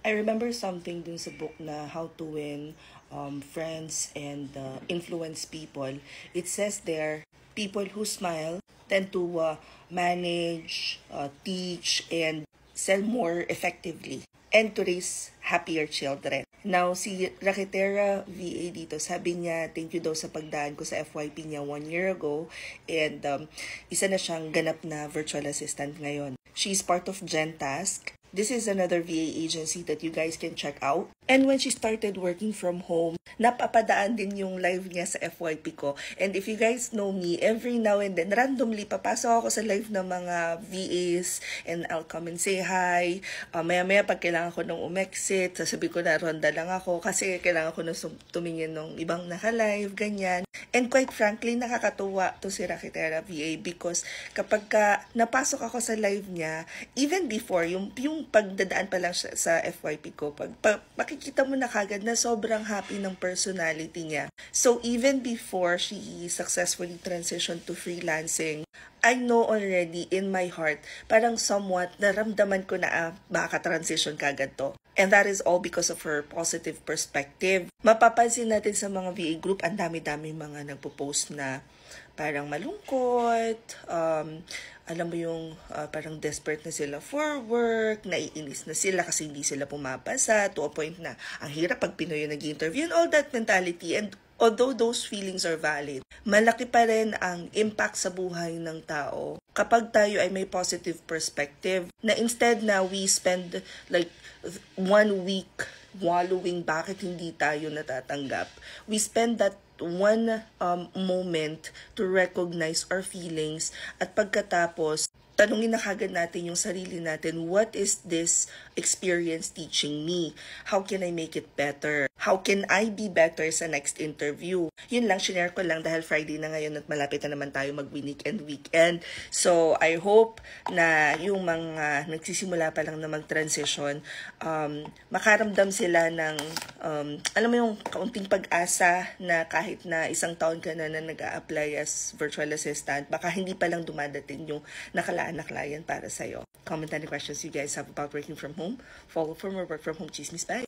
I remember something dun sa book na How to Win Friends and Influence People. It says there, people who smile tend to manage, teach, and sell more effectively and to raise happier children. Now, si Rakitera VA dito, sabi niya, thank you daw sa pagdaan ko sa FYP niya 1 year ago and isa na siyang ganap na virtual assistant ngayon. She's part of GenTask. This is another VA agency that you guys can check out. And when she started working from home, napapadaan din yung live niya sa FYP ko. And if you guys know me, every now and then, randomly, papasok ako sa live ng mga VAs and I'll come and say hi. Maya-maya pag kailangan ko nung umexit, sasabi ko na ronda lang ako kasi kailangan ko na tumingin ng ibang naka-live, ganyan. And quite frankly, nakakatuwa to si Rakitera VA because kapag napasok ako sa live niya, even before, yung pagdadaan pa lang siya sa FYP ko, makikita mo na kagad na sobrang happy ng personality niya. So even before she successfully transitioned to freelancing, I know already in my heart, parang somewhat naramdaman ko na makaka-transition kagad to. And that is all because of her positive perspective. Mapapansin natin sa mga VA group, ang dami-dami mga nagpo-post na parang malungkot, alam mo yung parang desperate na sila for work, naiinis na sila kasi hindi sila pumapasa to a point na ang hirap pag Pinoy yung nag-interview and all that mentality. And although those feelings are valid, malaki pa rin ang impact sa buhay ng tao kapag tayo ay may positive perspective na instead na we spend like 1 week wallowing bakit hindi tayo natatanggap, we spend that one moment to recognize our feelings at pagkatapos tanungin na kagad natin yung sarili natin, what is this experience teaching me? How can I make it better? How can I be better sa next interview? Yun lang, share ko lang dahil Friday na ngayon at malapit na naman tayo mag-weekend. So, I hope na yung mga nagsisimula pa lang na mag-transition, makaramdam sila ng, alam mo yung kaunting pag-asa na kahit na 1 taon ka na nag-a-apply as virtual assistant, baka hindi pa lang dumadating yung nakalaan na client para sa'yo. Comment any questions you guys have about working from home. Follow for more work from home chismis. Bye!